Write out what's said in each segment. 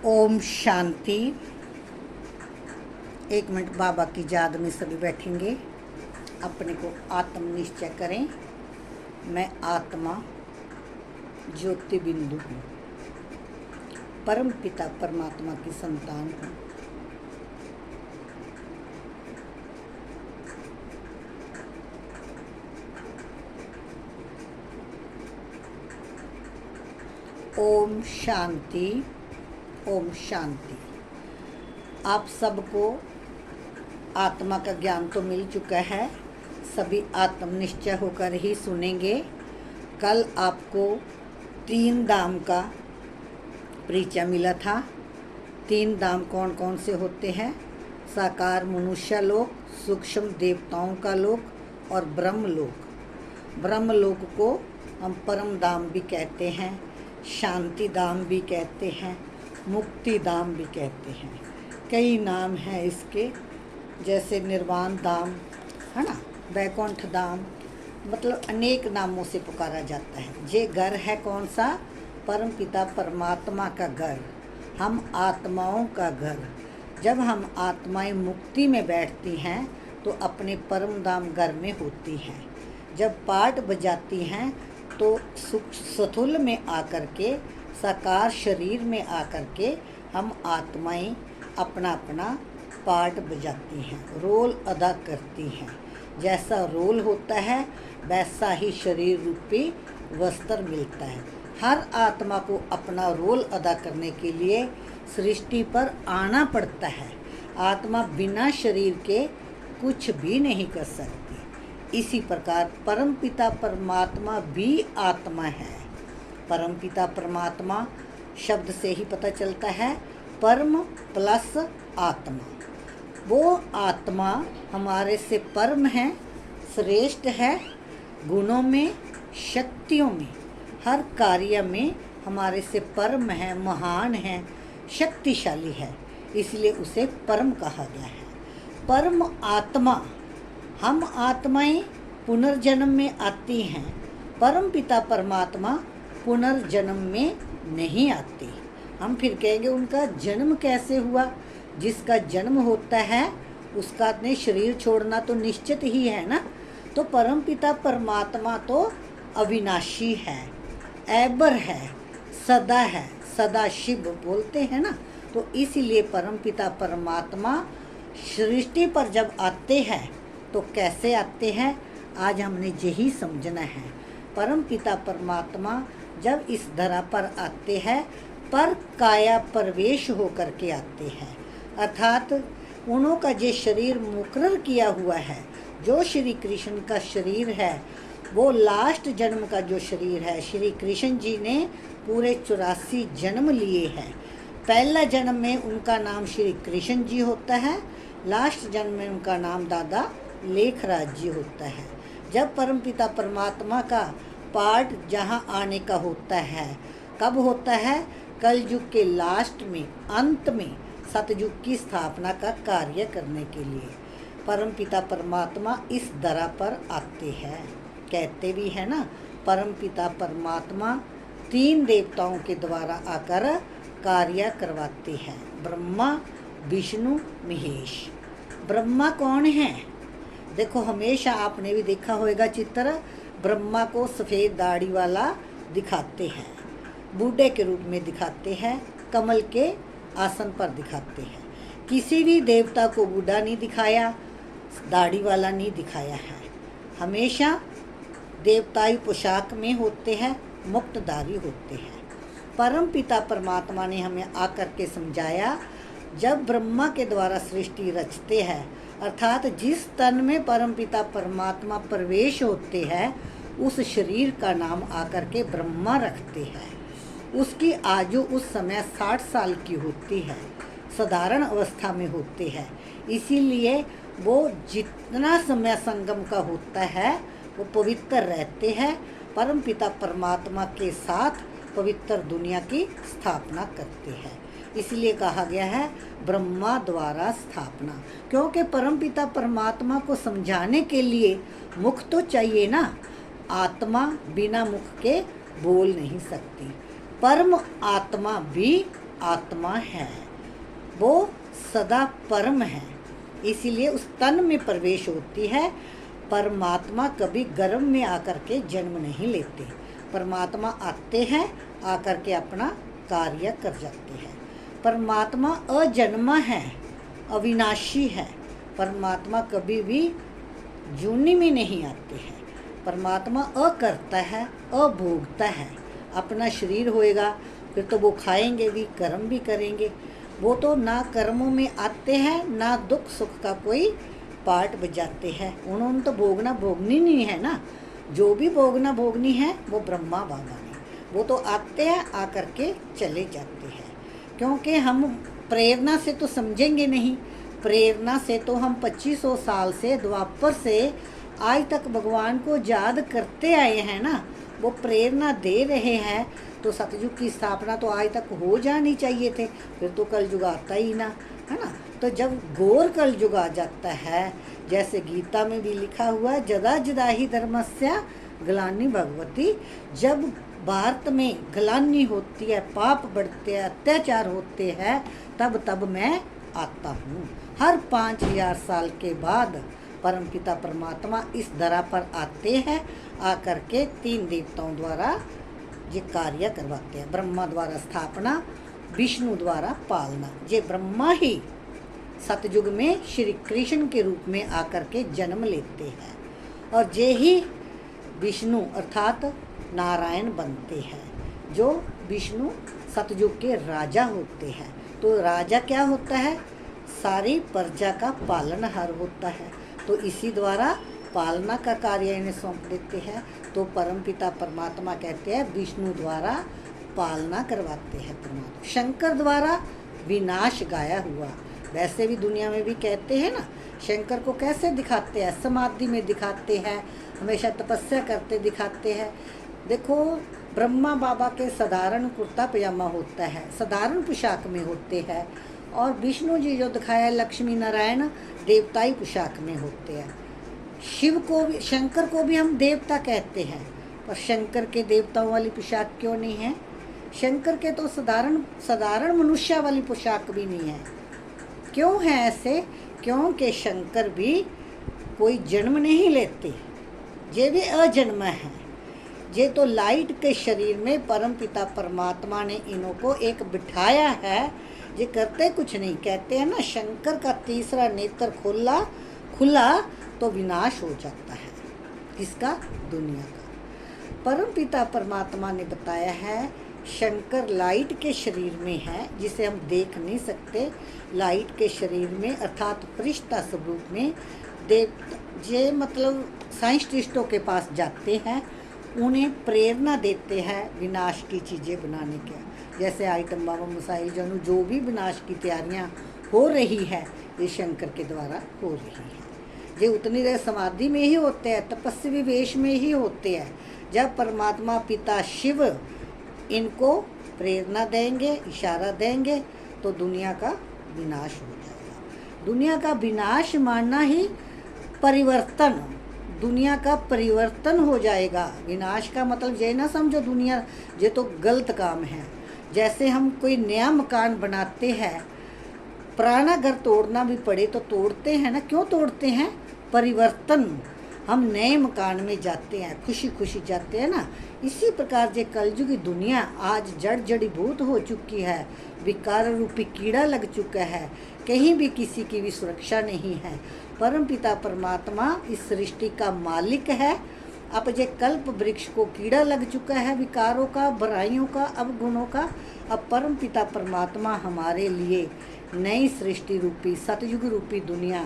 ओम शांति। एक मिनट बाबा की याद में सभी बैठेंगे। अपने को आत्म निश्चय करें। मैं आत्मा ज्योति बिंदु हूँ, परम पिता परमात्मा की संतान हूँ। ओम शांति। ओम शांति। आप सबको आत्मा का ज्ञान तो मिल चुका है, सभी आत्मनिश्चय होकर ही सुनेंगे। कल आपको 3 धाम का परिचय मिला था। 3 धाम कौन कौन से होते हैं? साकार मनुष्य लोक, सूक्ष्म देवताओं का लोक और ब्रह्म लोक। ब्रह्म लोक को हम परम धाम भी कहते हैं, शांति धाम भी कहते हैं, मुक्ति धाम भी कहते हैं। कई नाम हैं इसके, जैसे निर्वाण धाम है ना, वैकुंठ धाम, मतलब अनेक नामों से पुकारा जाता है। ये घर है कौन सा? परम पिता परमात्मा का घर, हम आत्माओं का घर। जब हम आत्माएं मुक्ति में बैठती हैं तो अपने परम धाम घर में होती हैं। जब पाठ बजाती हैं तो सुख स्थूल में आकर के, साकार शरीर में आकर के हम आत्माएं अपना अपना पार्ट बजाती हैं, रोल अदा करती हैं। जैसा रोल होता है वैसा ही शरीर रूपी वस्त्र मिलता है। हर आत्मा को अपना रोल अदा करने के लिए सृष्टि पर आना पड़ता है। आत्मा बिना शरीर के कुछ भी नहीं कर सकती। इसी प्रकार परमपिता परमात्मा भी आत्मा है। परमपिता परमात्मा शब्द से ही पता चलता है, परम प्लस आत्मा। वो आत्मा हमारे से परम है, श्रेष्ठ है, गुणों में, शक्तियों में, हर कार्य में हमारे से परम है, महान है, शक्तिशाली है। इसलिए उसे परम कहा गया है। परम आत्मा, हम आत्माएं पुनर्जन्म में आती हैं, परम पिता परमात्मा पुनर्जन्म में नहीं आते। हम फिर कहेंगे उनका जन्म कैसे हुआ? जिसका जन्म होता है उसका ने शरीर छोड़ना तो निश्चित ही है ना। तो परम पिता परमात्मा तो अविनाशी है, ऐबर है, सदा है, सदा शिव बोलते हैं ना। तो इसीलिए परम पिता परमात्मा सृष्टि पर जब आते हैं तो कैसे आते हैं, आज हमने यही समझना है। परम पिता परमात्मा जब इस धरा पर आते हैं पर काया प्रवेश होकर के आते हैं, अर्थात उन्हों का जो शरीर मुकर्रर किया हुआ है, जो श्री कृष्ण का शरीर है, वो लास्ट जन्म का जो शरीर है, श्री कृष्ण जी ने पूरे 84 जन्म लिए हैं। पहला जन्म में उनका नाम श्री कृष्ण जी होता है, लास्ट जन्म में उनका नाम दादा लेखराज जी होता है। जब परमपिता परमात्मा का पार्ट जहाँ आने का होता है, कब होता है? कलयुग के लास्ट में, अंत में, सतयुग की स्थापना का कार्य करने के लिए परमपिता परमात्मा इस धरा पर आते हैं। कहते भी है ना, परमपिता परमात्मा 3 देवताओं के द्वारा आकर कार्य करवाते हैं, ब्रह्मा विष्णु महेश। ब्रह्मा कौन है? देखो, हमेशा आपने भी देखा होगा चित्र, ब्रह्मा को सफ़ेद दाढ़ी वाला दिखाते हैं, बूढ़े के रूप में दिखाते हैं, कमल के आसन पर दिखाते हैं। किसी भी देवता को बूढ़ा नहीं दिखाया, दाढ़ी वाला नहीं दिखाया है। हमेशा देवताई पोशाक में होते हैं, मुक्तधारी होते हैं। परम पिता परमात्मा ने हमें आकर के समझाया, जब ब्रह्मा के द्वारा सृष्टि रचते हैं, अर्थात जिस तन में परम पिता परमात्मा प्रवेश होते हैं, उस शरीर का नाम आकर के ब्रह्मा रखते हैं। उसकी आयु उस समय 60 साल की होती है, साधारण अवस्था में होते हैं। इसीलिए वो जितना समय संगम का होता है वो पवित्र रहते हैं, परम पिता परमात्मा के साथ पवित्र दुनिया की स्थापना करते हैं। इसलिए कहा गया है ब्रह्मा द्वारा स्थापना, क्योंकि परम पिता परमात्मा को समझाने के लिए मुख तो चाहिए ना। आत्मा बिना मुख के बोल नहीं सकती। परम आत्मा भी आत्मा है, वो सदा परम है, इसीलिए उस तन में प्रवेश होती है। परमात्मा कभी गर्भ में आकर के जन्म नहीं लेते, परमात्मा आते हैं, आकर के अपना कार्य कर जाते हैं। परमात्मा अजन्मा है, अविनाशी है, परमात्मा कभी भी जूनी में नहीं आते हैं। परमात्मा अकर्ता है, अभोगता है। अपना शरीर होएगा फिर तो वो खाएंगे भी, कर्म भी करेंगे। वो तो ना कर्मों में आते हैं, ना दुख सुख का कोई पार्ट बजाते हैं। उन्होंने तो भोगना भोगनी नहीं है ना, जो भी भोगना भोगनी है वो ब्रह्मा बाबा ने, वो तो आते हैं, आकर के चले जाते हैं। क्योंकि हम प्रेरणा से तो समझेंगे नहीं, प्रेरणा से तो हम 2500 साल से, द्वापर से आज तक भगवान को याद करते आए हैं ना, वो प्रेरणा दे रहे हैं। तो सतयुग की स्थापना तो आज तक हो जानी चाहिए थे, फिर तो कलयुग आता ही ना, है ना। तो जब घोर कलयुग आ जाता है, जैसे गीता में भी लिखा हुआ है, जदा जदा ही धर्मस्य ग्लानि भगवती, जब भारत में ग्लानि होती है, पाप बढ़ते हैं, अत्याचार होते हैं, तब तब मैं आता हूँ। हर 5000 साल के बाद परमपिता परमात्मा इस धरा पर आते हैं, आकर के 3 देवताओं द्वारा ये कार्य करवाते हैं। ब्रह्मा द्वारा स्थापना, विष्णु द्वारा पालना। ये ब्रह्मा ही सतयुग में श्री कृष्ण के रूप में आकर के जन्म लेते हैं, और ये ही विष्णु अर्थात नारायण बनते हैं, जो विष्णु सतयुग के राजा होते हैं। तो राजा क्या होता है? सारी प्रजा का पालनहार होता है। तो इसी द्वारा पालना का कार्य इन्हें सौंप देते हैं। तो परमपिता परमात्मा कहते हैं विष्णु द्वारा पालना करवाते हैं परमात्मा। शंकर द्वारा विनाश गाया हुआ, वैसे भी दुनिया में भी कहते हैं ना, शंकर को कैसे दिखाते हैं? समाधि में दिखाते हैं, हमेशा तपस्या करते दिखाते हैं। देखो, ब्रह्मा बाबा के साधारण कुर्ता पजामा होता है, साधारण पोशाक में होते हैं, और विष्णु जी जो दिखाया लक्ष्मी नारायण देवताई पोशाक में होते हैं। शिव को भी, शंकर को भी हम देवता कहते हैं, पर शंकर के देवताओं वाली पोशाक क्यों नहीं है? शंकर के तो साधारण मनुष्य वाली पोशाक भी नहीं है। क्यों है ऐसे? क्योंकि शंकर भी कोई जन्म नहीं लेते, ये भी अजन्म है। ये तो लाइट के शरीर में परमपिता परमात्मा ने इन्हों को एक बिठाया है। ये करते कुछ नहीं, कहते हैं ना, शंकर का तीसरा नेत्र खुला तो विनाश हो जाता है। किसका? दुनिया का। परमपिता परमात्मा ने बताया है, शंकर लाइट के शरीर में है, जिसे हम देख नहीं सकते। लाइट के शरीर में अर्थात फरिश्ता स्वरूप में ये मतलब साइंटिस्टों के पास जाते हैं, उन्हें प्रेरणा देते हैं विनाश की चीज़ें बनाने के। जैसे आइटम बाबा मिसाइल जो भी विनाश की तैयारियां हो रही है, ये शंकर के द्वारा हो रही है। ये उतनी देर समाधि में ही होते हैं, तपस्वी वेश में ही होते हैं। जब परमात्मा पिता शिव इनको प्रेरणा देंगे, इशारा देंगे, तो दुनिया का विनाश हो जाएगा। दुनिया का विनाश मानना ही परिवर्तन, दुनिया का परिवर्तन हो जाएगा। विनाश का मतलब ये ना समझो दुनिया ये तो गलत काम है। जैसे हम कोई नया मकान बनाते हैं, पुराना घर तोड़ना भी पड़े तो तोड़ते हैं ना, क्यों तोड़ते हैं? परिवर्तन, हम नए मकान में जाते हैं, खुशी खुशी जाते हैं ना। इसी प्रकार जे कलयुग की दुनिया आज जड़ जड़ीभूत हो चुकी है, विकार रूपी कीड़ा लग चुका है, कहीं भी किसी की भी सुरक्षा नहीं है। परमपिता परमात्मा इस सृष्टि का मालिक है। अब जे कल्प वृक्ष को कीड़ा लग चुका है विकारों का, बुराइयों का, अवगुणों का, अब परमपिता परमात्मा हमारे लिए नई सृष्टि रूपी सतयुग रूपी दुनिया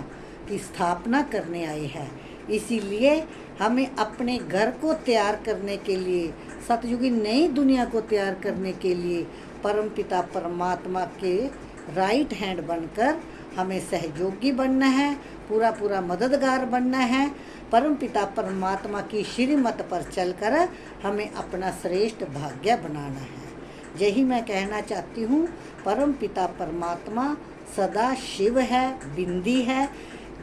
की स्थापना करने आए हैं। इसीलिए हमें अपने घर को तैयार करने के लिए, सतयुगी नई दुनिया को तैयार करने के लिए परमपिता परमात्मा के राइट हैंड बनकर हमें सहयोगी बनना है, पूरा पूरा मददगार बनना है। परमपिता परमात्मा की श्रीमत पर चलकर हमें अपना श्रेष्ठ भाग्य बनाना है। यही मैं कहना चाहती हूँ। परमपिता परमात्मा सदा शिव है, बिंदी है,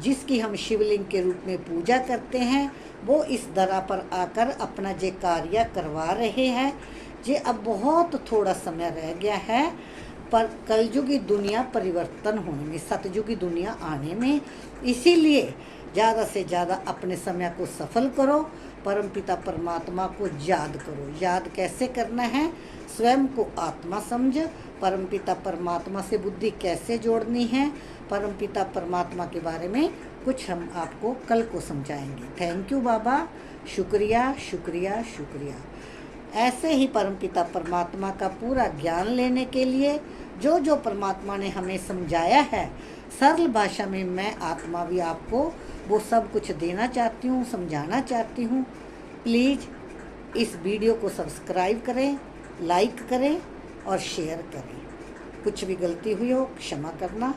जिसकी हम शिवलिंग के रूप में पूजा करते हैं। वो इस धरा पर आकर अपना जे कार्य करवा रहे हैं। जे अब बहुत थोड़ा समय रह गया है, पर कलयुगी दुनिया परिवर्तन होने में, सतयुगी दुनिया आने में। इसीलिए ज़्यादा से ज़्यादा अपने समय को सफल करो, परमपिता परमात्मा को याद करो। याद कैसे करना है? स्वयं को आत्मा समझ, परमपिता परमात्मा से बुद्धि कैसे जोड़नी है, परमपिता परमात्मा के बारे में कुछ हम आपको कल को समझाएंगे। थैंक यू बाबा, शुक्रिया शुक्रिया शुक्रिया। ऐसे ही परमपिता परमात्मा का पूरा ज्ञान लेने के लिए जो जो परमात्मा ने हमें समझाया है सरल भाषा में, मैं आत्मा भी आपको वो सब कुछ देना चाहती हूँ, समझाना चाहती हूँ। प्लीज़ इस वीडियो को सब्सक्राइब करें, लाइक करें और शेयर करें। कुछ भी गलती हुई हो क्षमा करना।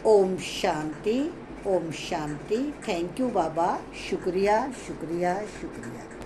ओम शांति, ओम शांति। थैंक यू बाबा, शुक्रिया शुक्रिया शुक्रिया।